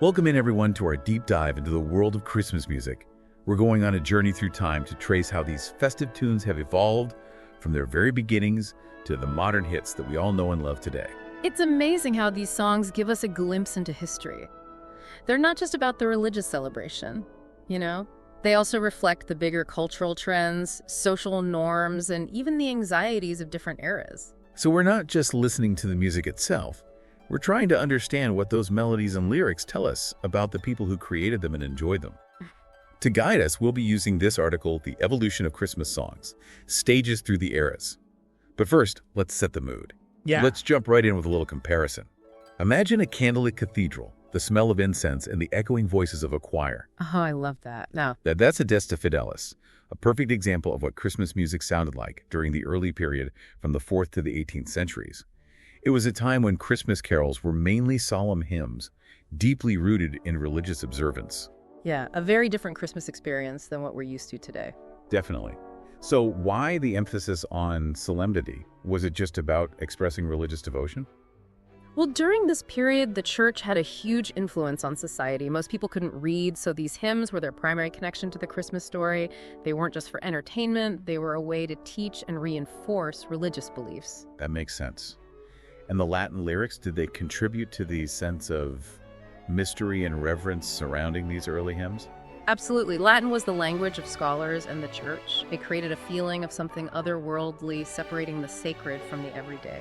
Welcome in everyone to our deep dive into the world of Christmas music. We're going on a journey through time to trace how these festive tunes have evolved from their very beginnings to the modern hits that we all know and love today. It's amazing how these songs give us a glimpse into history. They're not just about the religious celebration, you know? They also reflect the bigger cultural trends, social norms, and even the anxieties of different eras. So we're not just listening to the music itself. We're trying to understand what those melodies and lyrics tell us about the people who created them and enjoyed them. To guide us, we'll be using this article, The Evolution of Christmas Songs, Stages Through the Eras. But first, let's set the mood. Let's jump right in with a little comparison. Imagine a candlelit cathedral, the smell of incense, and the echoing voices of a choir. Oh, I love that. Now, That's a Desta Fidelis, a perfect example of what Christmas music sounded like during the early period from the 4th to the 18th centuries. It was a time when Christmas carols were mainly solemn hymns, deeply rooted in religious observance. yeah, a very different Christmas experience than what we're used to today. Definitely. So why the emphasis on solemnity? Was it just about expressing religious devotion? Well, during this period, the church had a huge influence on society. Most people couldn't read, so these hymns were their primary connection to the Christmas story. They weren't just for entertainment, they were a way to teach and reinforce religious beliefs. That makes sense. And the Latin lyrics, did they contribute to the sense of mystery and reverence surrounding these early hymns? Absolutely. Latin was the language of scholars and the church. It created a feeling of something otherworldly, separating the sacred from the everyday.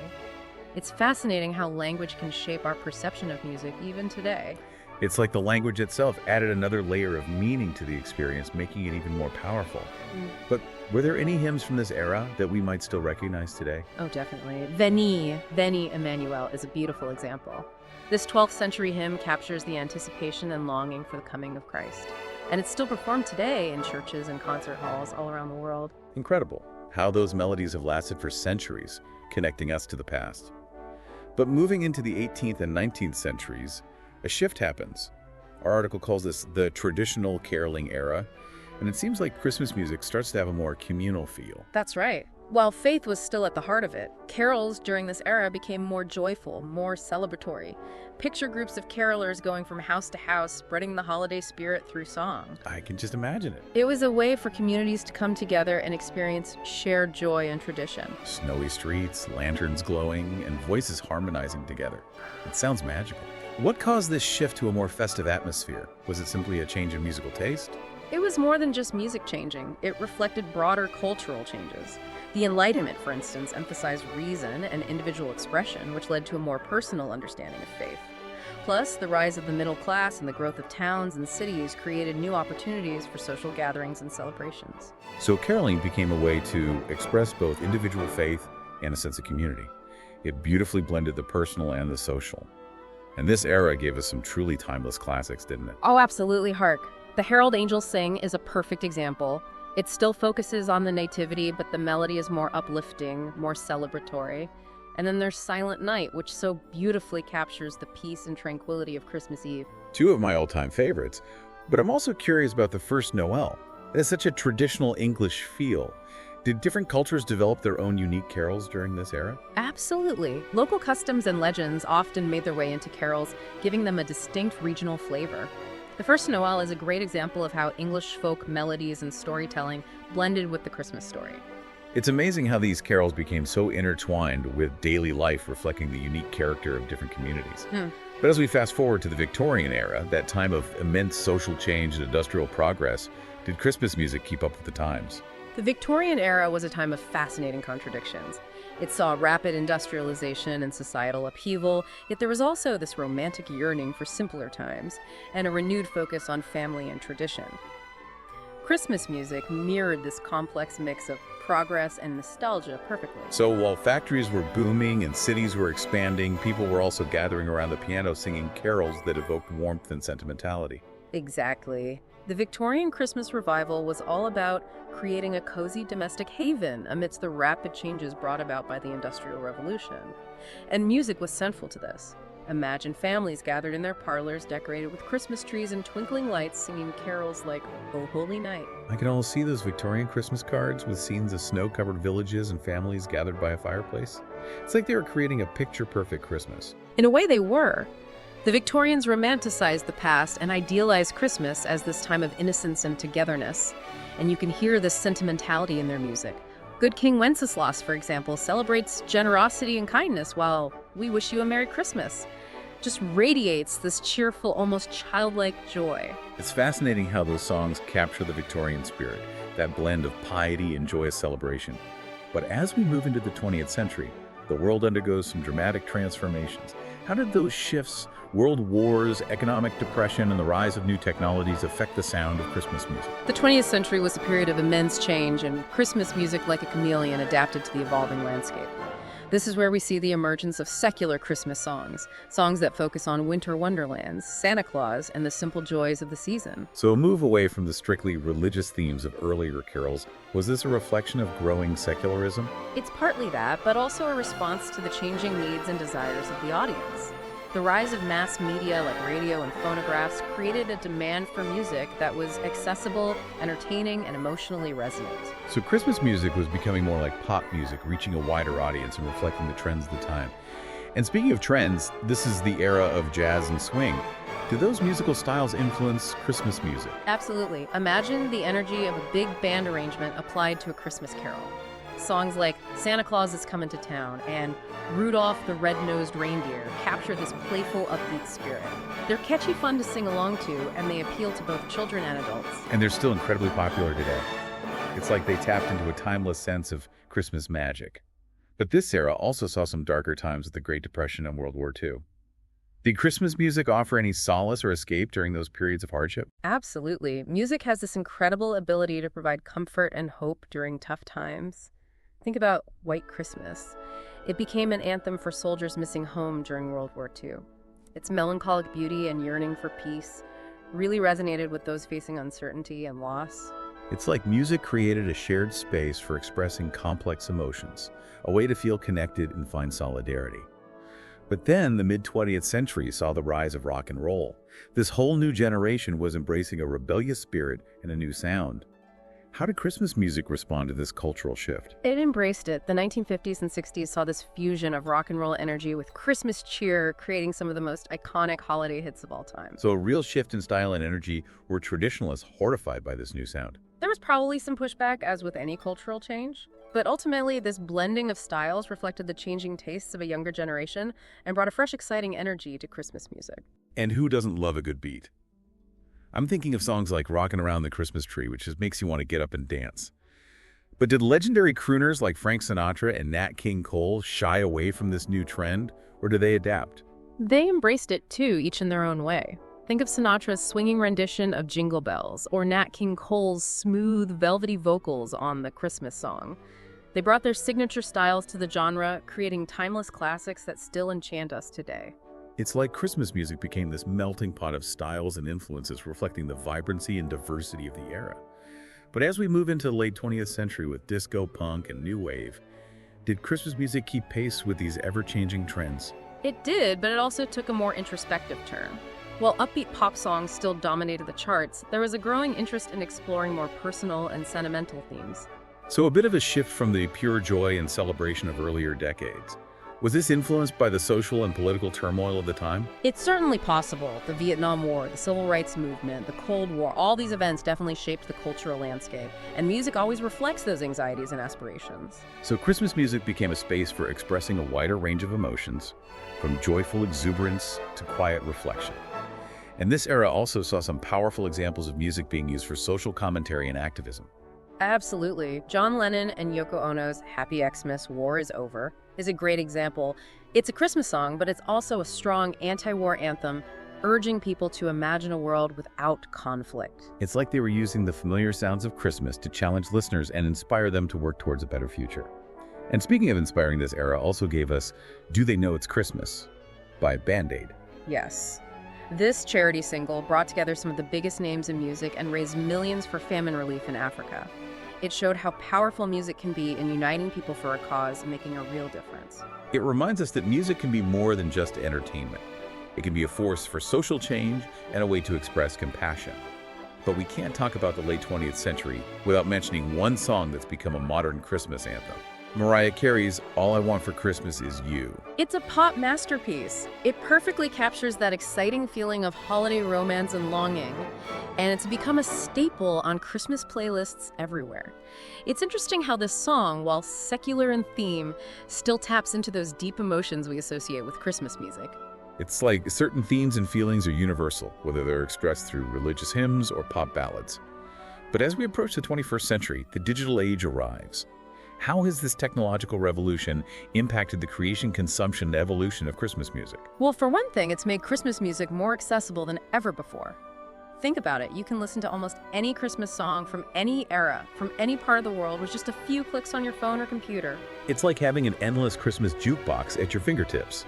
It's fascinating how language can shape our perception of music even today. It's like the language itself added another layer of meaning to the experience, making it even more powerful. But were there any hymns from this era that we might still recognize today? Oh, definitely. Veni, Emmanuel is a beautiful example. This 12th century hymn captures the anticipation and longing for the coming of Christ. And it's still performed today in churches and concert halls all around the world. Incredible how those melodies have lasted for centuries, connecting us to the past. But moving into the 18th and 19th centuries, a shift happens. Our article calls this the traditional caroling era, and it seems like Christmas music starts to have a more communal feel. That's right. While faith was still at the heart of it, carols during this era became more joyful, more celebratory. Picture groups of carolers going from house to house, spreading the holiday spirit through song. I can just imagine it. It was a way for communities to come together and experience shared joy and tradition. Snowy streets, lanterns glowing, and voices harmonizing together. It sounds magical. What caused this shift to a more festive atmosphere? Was it simply a change in musical taste? It was more than just music changing. It reflected broader cultural changes. The Enlightenment, for instance, emphasized reason and individual expression, which led to a more personal understanding of faith. Plus, the rise of the middle class and the growth of towns and cities created new opportunities for social gatherings and celebrations. So caroling became a way to express both individual faith and a sense of community. It beautifully blended the personal and the social. And this era gave us some truly timeless classics, didn't it? Oh, absolutely. Hark. The Herald Angels Sing is a perfect example. It still focuses on the nativity, but the melody is more uplifting, more celebratory. And then there's Silent Night, which so beautifully captures the peace and tranquility of Christmas Eve. Two of my all-time favorites, but I'm also curious about the First Noel. It has such a traditional English feel. Did different cultures develop their own unique carols during this era? Absolutely. Local customs and legends often made their way into carols, giving them a distinct regional flavor. The First Noel is a great example of how English folk melodies and storytelling blended with the Christmas story. It's amazing how these carols became so intertwined with daily life, reflecting the unique character of different communities. But as we fast forward to the Victorian era, that time of immense social change and industrial progress, did Christmas music keep up with the times? The Victorian era was a time of fascinating contradictions. It saw rapid industrialization and societal upheaval, yet there was also this romantic yearning for simpler times and a renewed focus on family and tradition. Christmas music mirrored this complex mix of progress and nostalgia perfectly. So while factories were booming and cities were expanding, people were also gathering around the piano singing carols that evoked warmth and sentimentality. Exactly. The Victorian Christmas revival was all about creating a cozy domestic haven amidst the rapid changes brought about by the Industrial Revolution. And music was central to this. Imagine families gathered in their parlors decorated with Christmas trees and twinkling lights singing carols like "O Holy Night." I can almost see those Victorian Christmas cards with scenes of snow-covered villages and families gathered by a fireplace. It's like they were creating a picture-perfect Christmas. In a way, they were. The Victorians romanticized the past and idealized Christmas as this time of innocence and togetherness. And you can hear this sentimentality in their music. Good King Wenceslas, for example, celebrates generosity and kindness while We Wish You a Merry Christmas. Just radiates this cheerful, almost childlike joy. It's fascinating how those songs capture the Victorian spirit, that blend of piety and joyous celebration. But as we move into the 20th century, the world undergoes some dramatic transformations. How did those shifts, world wars, economic depression, and the rise of new technologies affect the sound of Christmas music? The 20th century was a period of immense change, and Christmas music, like a chameleon, adapted to the evolving landscape. This is where we see the emergence of secular Christmas songs, songs that focus on winter wonderlands, Santa Claus, and the simple joys of the season. So a move away from the strictly religious themes of earlier carols, was this a reflection of growing secularism? It's partly that, but also a response to the changing needs and desires of the audience. The rise of mass media like radio and phonographs created a demand for music that was accessible, entertaining, and emotionally resonant. So Christmas music was becoming more like pop music, reaching a wider audience and reflecting the trends of the time. And speaking of trends, this is the era of jazz and swing. Do those musical styles influence Christmas music? Absolutely. Imagine the energy of a big band arrangement applied to a Christmas carol. Songs like Santa Claus is Coming to Town and Rudolph the Red-Nosed Reindeer capture this playful, upbeat spirit. They're catchy fun to sing along to, and they appeal to both children and adults. And they're still incredibly popular today. It's like they tapped into a timeless sense of Christmas magic. But this era also saw some darker times with the Great Depression and World War II. Did Christmas music offer any solace or escape during those periods of hardship? Absolutely. Music has this incredible ability to provide comfort and hope during tough times. Think about White Christmas. It became an anthem for soldiers missing home during World War II. Its melancholic beauty and yearning for peace really resonated with those facing uncertainty and loss. It's like music created a shared space for expressing complex emotions, a way to feel connected and find solidarity. But then the mid-20th century saw the rise of rock and roll. This whole new generation was embracing a rebellious spirit and a new sound. How did Christmas music respond to this cultural shift? It embraced it. The 1950s and 60s saw this fusion of rock and roll energy with Christmas cheer, creating some of the most iconic holiday hits of all time. So a real shift in style and energy. Were traditionalists horrified by this new sound? There was probably some pushback, as with any cultural change, but ultimately this blending of styles reflected the changing tastes of a younger generation and brought a fresh, exciting energy to Christmas music. And who doesn't love a good beat? I'm thinking of songs like Rockin' Around the Christmas Tree, which just makes you want to get up and dance. But did legendary crooners like Frank Sinatra and Nat King Cole shy away from this new trend, or do they adapt? They embraced it too, each in their own way. Think of Sinatra's swinging rendition of Jingle Bells, or Nat King Cole's smooth, velvety vocals on the Christmas song. They brought their signature styles to the genre, creating timeless classics that still enchant us today. It's like Christmas music became this melting pot of styles and influences reflecting the vibrancy and diversity of the era. But as we move into the late 20th century with disco, punk, and new wave, did Christmas music keep pace with these ever-changing trends? It did, but it also took a more introspective turn. While upbeat pop songs still dominated the charts, there was a growing interest in exploring more personal and sentimental themes. So a bit of a shift from the pure joy and celebration of earlier decades. Was this influenced by the social and political turmoil of the time? It's certainly possible. The Vietnam War, the Civil Rights Movement, the Cold War, all these events definitely shaped the cultural landscape, and music always reflects those anxieties and aspirations. So Christmas music became a space for expressing a wider range of emotions, from joyful exuberance to quiet reflection. And this era also saw some powerful examples of music being used for social commentary and activism. Absolutely. John Lennon and Yoko Ono's Happy Xmas, War is Over is a great example. It's a Christmas song, but it's also a strong anti-war anthem urging people to imagine a world without conflict. It's like they were using the familiar sounds of Christmas to challenge listeners and inspire them to work towards a better future. And speaking of inspiring, this era also gave us Do They Know It's Christmas by Band-Aid. Yes. This charity single brought together some of the biggest names in music and raised millions for famine relief in Africa. It showed how powerful music can be in uniting people for a cause and making a real difference. It reminds us that music can be more than just entertainment. It can be a force for social change and a way to express compassion. But we can't talk about the late 20th century without mentioning one song that's become a modern Christmas anthem. Mariah Carey's All I Want for Christmas Is You. It's a pop masterpiece. It perfectly captures that exciting feeling of holiday romance and longing, and it's become a staple on Christmas playlists everywhere. It's interesting how this song, while secular in theme, still taps into those deep emotions we associate with Christmas music. It's like certain themes and feelings are universal, whether they're expressed through religious hymns or pop ballads. But as we approach the 21st century, the digital age arrives. How has this technological revolution impacted the creation, consumption, and evolution of Christmas music? Well, for one thing, it's made Christmas music more accessible than ever before. Think about it. You can listen to almost any Christmas song from any era, from any part of the world, with just a few clicks on your phone or computer. It's like having an endless Christmas jukebox at your fingertips.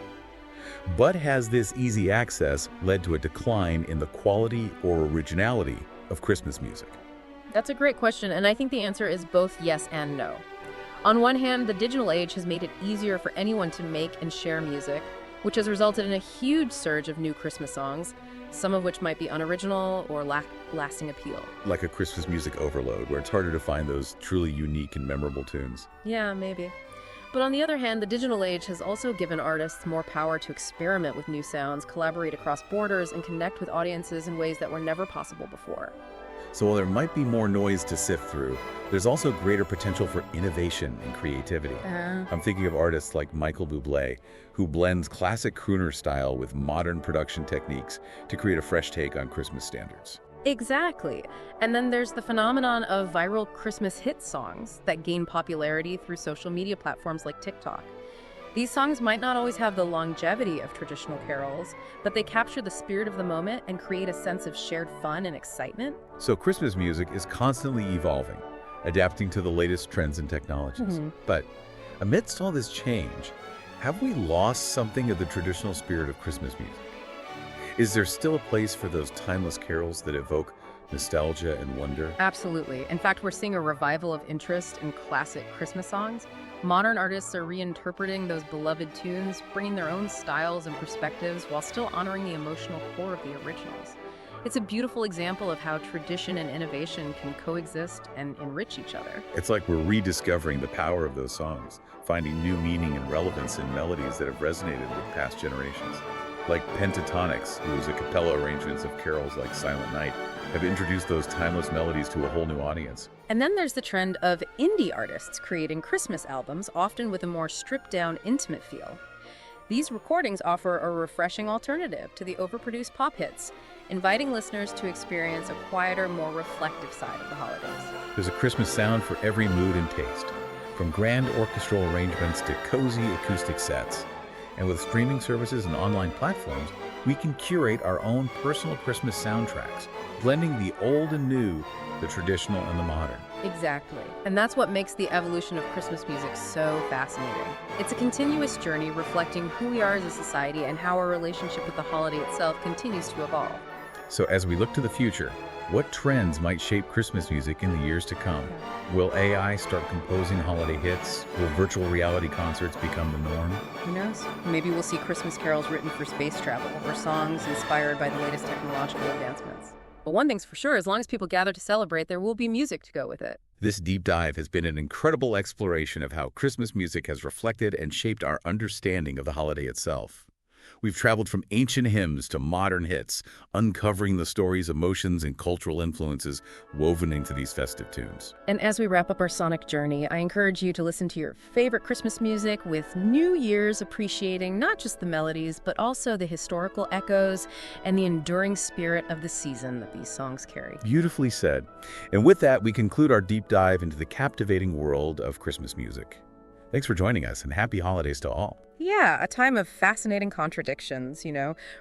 But has this easy access led to a decline in the quality or originality of Christmas music? That's a great question, and I think the answer is both yes and no. On one hand, the digital age has made it easier for anyone to make and share music, which has resulted in a huge surge of new Christmas songs, some of which might be unoriginal or lack lasting appeal. Like a Christmas music overload, where it's harder to find those truly unique and memorable tunes. Yeah, maybe. But on the other hand, the digital age has also given artists more power to experiment with new sounds, collaborate across borders, and connect with audiences in ways that were never possible before. So while there might be more noise to sift through, there's also greater potential for innovation and creativity. I'm thinking of artists like Michael Bublé, who blends classic crooner style with modern production techniques to create a fresh take on Christmas standards. Exactly. And then there's the phenomenon of viral Christmas hit songs that gain popularity through social media platforms like TikTok. These songs might not always have the longevity of traditional carols, but they capture the spirit of the moment and create a sense of shared fun and excitement. So Christmas music is constantly evolving, adapting to the latest trends and technologies. But amidst all this change, have we lost something of the traditional spirit of Christmas music? Is there still a place for those timeless carols that evoke nostalgia and wonder? Absolutely. In fact, we're seeing a revival of interest in classic Christmas songs. Modern artists are reinterpreting those beloved tunes, bringing their own styles and perspectives while still honoring the emotional core of the originals. It's a beautiful example of how tradition and innovation can coexist and enrich each other. It's like we're rediscovering the power of those songs, finding new meaning and relevance in melodies that have resonated with past generations. Like Pentatonics, whose a cappella arrangements of carols like Silent Night have introduced those timeless melodies to a whole new audience. And then there's the trend of indie artists creating Christmas albums, often with a more stripped-down, intimate feel. These recordings offer a refreshing alternative to the overproduced pop hits, inviting listeners to experience a quieter, more reflective side of the holidays. There's a Christmas sound for every mood and taste, from grand orchestral arrangements to cozy acoustic sets. And with streaming services and online platforms, we can curate our own personal Christmas soundtracks, blending the old and new, the traditional and the modern. Exactly. And that's what makes the evolution of Christmas music so fascinating. It's a continuous journey reflecting who we are as a society and how our relationship with the holiday itself continues to evolve. So as we look to the future, what trends might shape Christmas music in the years to come? Will AI start composing holiday hits? Will virtual reality concerts become the norm? Who knows? Maybe we'll see Christmas carols written for space travel or songs inspired by the latest technological advancements. But one thing's for sure, as long as people gather to celebrate, there will be music to go with it. This deep dive has been an incredible exploration of how Christmas music has reflected and shaped our understanding of the holiday itself. We've traveled from ancient hymns to modern hits, uncovering the stories, emotions, and cultural influences woven into these festive tunes. And as we wrap up our sonic journey, I encourage you to listen to your favorite Christmas music with New Year's, appreciating not just the melodies, but also the historical echoes and the enduring spirit of the season that these songs carry. Beautifully said. And with that, we conclude our deep dive into the captivating world of Christmas music. Thanks for joining us, and happy holidays to all. Yeah, a time of fascinating contradictions,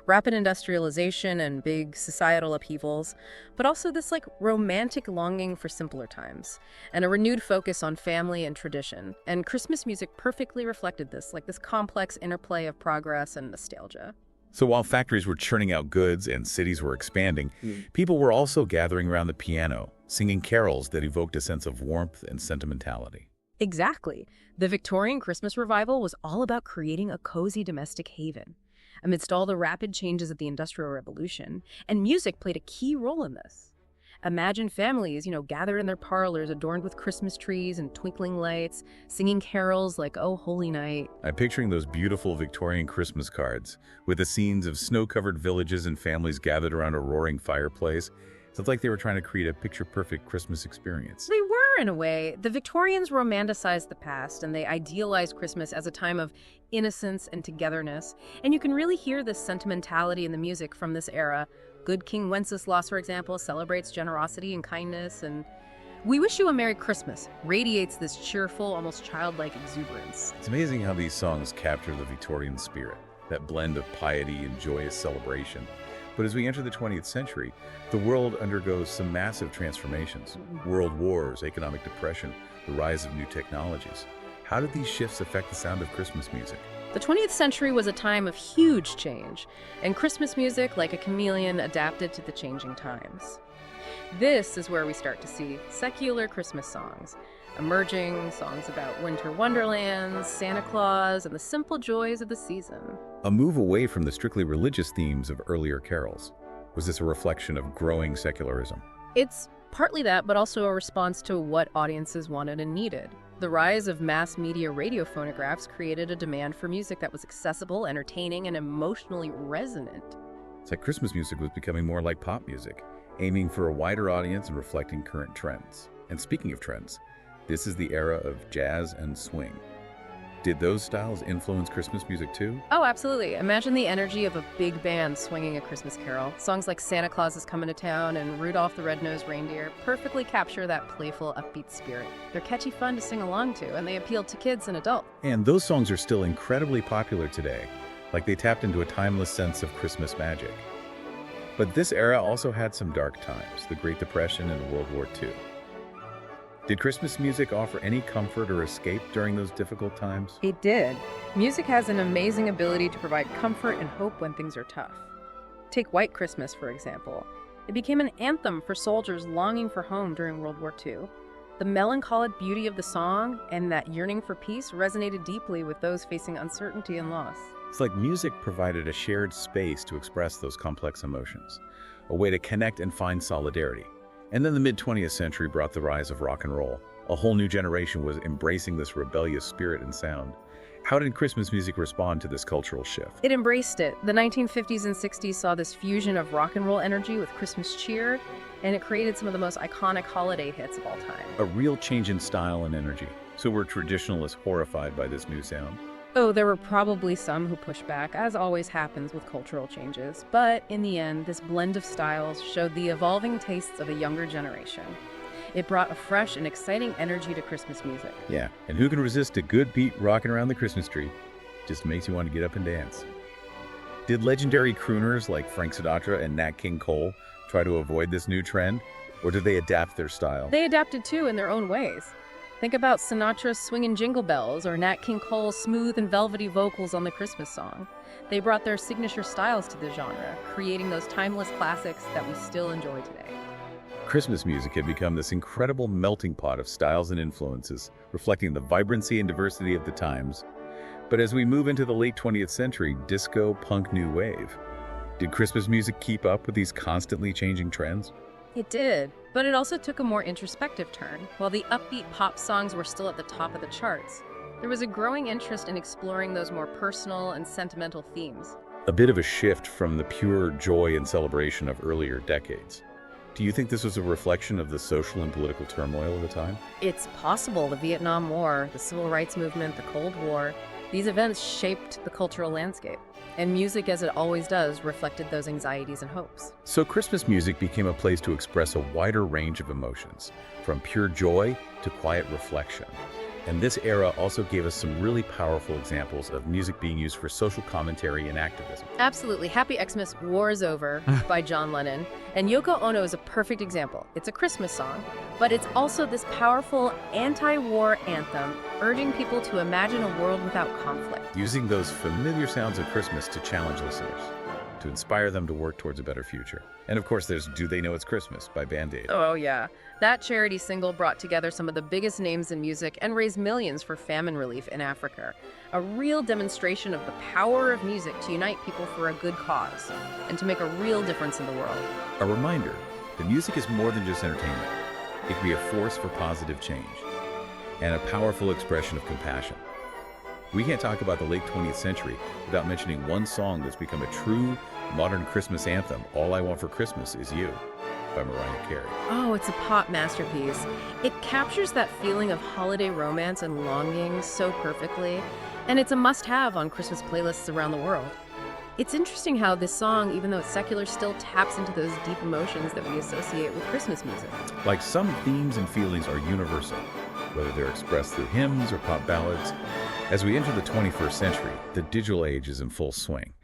rapid industrialization and big societal upheavals, but also this romantic longing for simpler times and a renewed focus on family and tradition. And Christmas music perfectly reflected this, this complex interplay of progress and nostalgia. So while factories were churning out goods and cities were expanding, people were also gathering around the piano, singing carols that evoked a sense of warmth and sentimentality. Exactly. The Victorian Christmas revival was all about creating a cozy domestic haven amidst all the rapid changes of the Industrial Revolution, and music played a key role in this. Imagine families, gathered in their parlors adorned with Christmas trees and twinkling lights, singing carols like "Oh Holy Night." I'm picturing those beautiful Victorian Christmas cards with the scenes of snow-covered villages and families gathered around a roaring fireplace. It's like they were trying to create a picture-perfect Christmas experience. They were, in a way. The Victorians romanticized the past, and they idealized Christmas as a time of innocence and togetherness. And you can really hear this sentimentality in the music from this era. Good King Wenceslas, for example, celebrates generosity and kindness, and "We Wish You a Merry Christmas" radiates this cheerful, almost childlike exuberance. It's amazing how these songs capture the Victorian spirit, that blend of piety and joyous celebration. But as we enter the 20th century, the world undergoes some massive transformations. World wars, economic depression, the rise of new technologies. How did these shifts affect the sound of Christmas music? The 20th century was a time of huge change, and Christmas music, like a chameleon, adapted to the changing times. This is where we start to see secular Christmas songs emerging, songs about winter wonderlands, Santa Claus, and the simple joys of the season. A move away from the strictly religious themes of earlier carols. Was this a reflection of growing secularism? It's partly that, but also a response to what audiences wanted and needed. The rise of mass media radio phonographs created a demand for music that was accessible, entertaining, and emotionally resonant. It's like Christmas music was becoming more like pop music, aiming for a wider audience and reflecting current trends. And speaking of trends, this is the era of jazz and swing. Did those styles influence Christmas music too? Oh, absolutely. Imagine the energy of a big band swinging a Christmas carol. Songs like "Santa Claus is Coming to Town" and "Rudolph the Red-Nosed Reindeer" perfectly capture that playful, upbeat spirit. They're catchy fun to sing along to, and they appeal to kids and adults. And those songs are still incredibly popular today, like they tapped into a timeless sense of Christmas magic. But this era also had some dark times, the Great Depression and World War II. Did Christmas music offer any comfort or escape during those difficult times? It did. Music has an amazing ability to provide comfort and hope when things are tough. Take White Christmas, for example. It became an anthem for soldiers longing for home during World War II. The melancholic beauty of the song and that yearning for peace resonated deeply with those facing uncertainty and loss. It's like music provided a shared space to express those complex emotions, a way to connect and find solidarity. And then the mid-20th century brought the rise of rock and roll. A whole new generation was embracing this rebellious spirit and sound. How did Christmas music respond to this cultural shift? It embraced it. The 1950s and 60s saw this fusion of rock and roll energy with Christmas cheer, and it created some of the most iconic holiday hits of all time. A real change in style and energy. So were traditionalists horrified by this new sound? Oh, there were probably some who pushed back, as always happens with cultural changes. But in the end, this blend of styles showed the evolving tastes of a younger generation. It brought a fresh and exciting energy to Christmas music. Yeah, and who can resist a good beat rocking around the Christmas tree? Just makes you want to get up and dance. Did legendary crooners like Frank Sinatra and Nat King Cole try to avoid this new trend? Or did they adapt their style? They adapted too in their own ways. Think about Sinatra's swinging jingle bells or Nat King Cole's smooth and velvety vocals on the Christmas song. They brought their signature styles to the genre, creating those timeless classics that we still enjoy today. Christmas music had become this incredible melting pot of styles and influences, reflecting the vibrancy and diversity of the times. But as we move into the late 20th century, disco, punk, new wave, did Christmas music keep up with these constantly changing trends? It did, but it also took a more introspective turn. While the upbeat pop songs were still at the top of the charts, there was a growing interest in exploring those more personal and sentimental themes. A bit of a shift from the pure joy and celebration of earlier decades. Do you think this was a reflection of the social and political turmoil of the time? It's possible. The Vietnam War, the Civil Rights Movement, the Cold War, these events shaped the cultural landscape. And music, as it always does, reflected those anxieties and hopes. So Christmas music became a place to express a wider range of emotions, from pure joy to quiet reflection. And this era also gave us some really powerful examples of music being used for social commentary and activism. Absolutely. Happy Xmas, War is Over by John Lennon. And Yoko Ono is a perfect example. It's a Christmas song, but it's also this powerful anti-war anthem urging people to imagine a world without conflict. Using those familiar sounds of Christmas to challenge listeners, to inspire them to work towards a better future. And of course, there's Do They Know It's Christmas by Band Aid. Oh, yeah. That charity single brought together some of the biggest names in music and raised millions for famine relief in Africa. A real demonstration of the power of music to unite people for a good cause and to make a real difference in the world. A reminder The music is more than just entertainment. It can be a force for positive change and a powerful expression of compassion. We can't talk about the late 20th century without mentioning one song that's become a true modern Christmas anthem, All I Want for Christmas Is You, by Mariah Carey. Oh, it's a pop masterpiece. It captures that feeling of holiday romance and longing so perfectly, and it's a must-have on Christmas playlists around the world. It's interesting how this song, even though it's secular, still taps into those deep emotions that we associate with Christmas music. Like some themes and feelings are universal, whether they're expressed through hymns or pop ballads. As we enter the 21st century, the digital age is in full swing.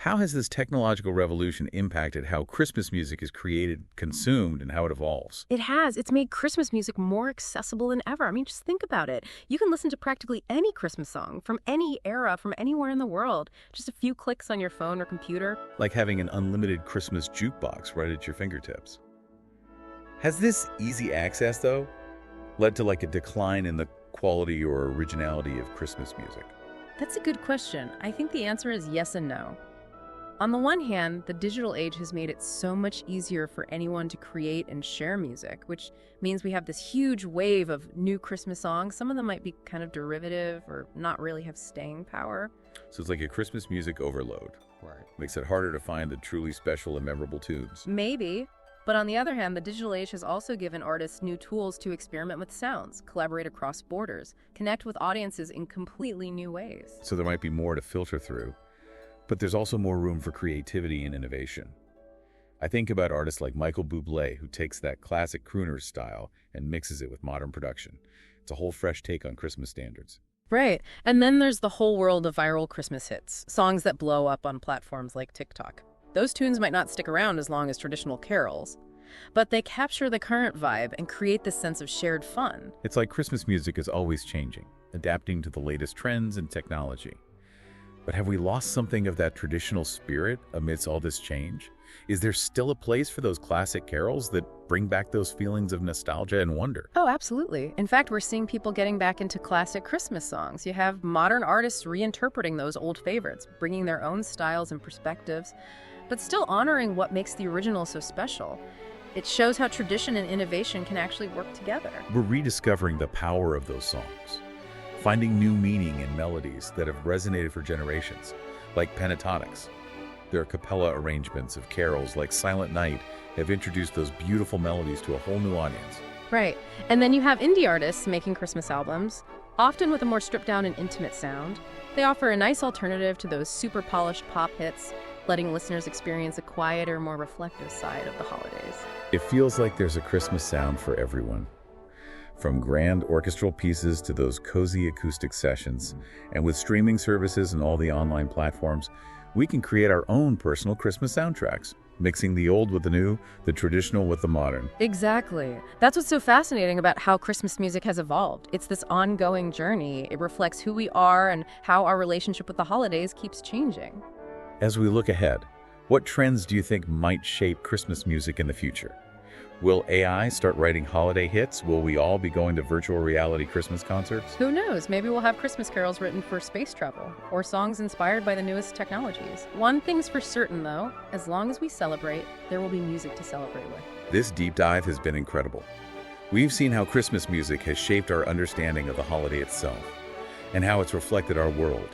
How has this technological revolution impacted how Christmas music is created, consumed, and how it evolves? It has. It's made Christmas music more accessible than ever. I mean, just think about it. You can listen to practically any Christmas song from any era, from anywhere in the world. Just a few clicks on your phone or computer. Like having an unlimited Christmas jukebox right at your fingertips. Has this easy access, though, led to like a decline in the quality or originality of Christmas music? That's a good question. I think the answer is yes and no. On the one hand, the digital age has made it so much easier for anyone to create and share music, which means we have this huge wave of new Christmas songs. Some of them might be kind of derivative or not really have staying power. So it's like a Christmas music overload. Right. Makes it harder to find the truly special and memorable tunes. Maybe. But on the other hand, the digital age has also given artists new tools to experiment with sounds, collaborate across borders, connect with audiences in completely new ways. So there might be more to filter through. But there's also more room for creativity and innovation. I think about artists like Michael Bublé, who takes that classic crooner style and mixes it with modern production. It's a whole fresh take on Christmas standards. Right. And then there's the whole world of viral Christmas hits, songs that blow up on platforms like TikTok. Those tunes might not stick around as long as traditional carols, but they capture the current vibe and create this sense of shared fun. It's like Christmas music is always changing, adapting to the latest trends and technology. But have we lost something of that traditional spirit amidst all this change? Is there still a place for those classic carols that bring back those feelings of nostalgia and wonder? Oh, absolutely. In fact, we're seeing people getting back into classic Christmas songs. You have modern artists reinterpreting those old favorites, bringing their own styles and perspectives, but still honoring what makes the original so special. It shows how tradition and innovation can actually work together. We're rediscovering the power of those songs, finding new meaning in melodies that have resonated for generations, like pentatonics. Their a cappella arrangements of carols like Silent Night have introduced those beautiful melodies to a whole new audience. Right. And then you have indie artists making Christmas albums, often with a more stripped down and intimate sound. They offer a nice alternative to those super polished pop hits, letting listeners experience a quieter, more reflective side of the holidays. It feels like there's a Christmas sound for everyone. From grand orchestral pieces to those cozy acoustic sessions. And with streaming services and all the online platforms, we can create our own personal Christmas soundtracks, mixing the old with the new, the traditional with the modern. Exactly. That's what's so fascinating about how Christmas music has evolved. It's this ongoing journey. It reflects who we are and how our relationship with the holidays keeps changing. As we look ahead, what trends do you think might shape Christmas music in the future? Will AI start writing holiday hits? Will we all be going to virtual reality Christmas concerts? Who knows? Maybe we'll have Christmas carols written for space travel, or songs inspired by the newest technologies. One thing's for certain, though, as long as we celebrate, there will be music to celebrate with. This deep dive has been incredible. We've seen how Christmas music has shaped our understanding of the holiday itself, and how it's reflected our world,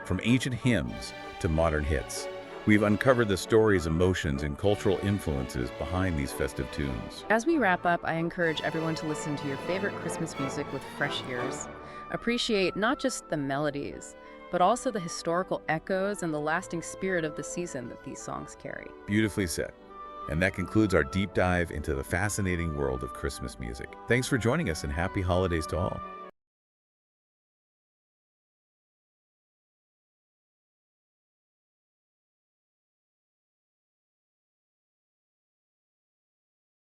from ancient hymns to modern hits. We've uncovered the stories, emotions, and cultural influences behind these festive tunes. As we wrap up, I encourage everyone to listen to your favorite Christmas music with fresh ears. Appreciate not just the melodies, but also the historical echoes and the lasting spirit of the season that these songs carry. Beautifully said. And that concludes our deep dive into the fascinating world of Christmas music. Thanks for joining us, and happy holidays to all.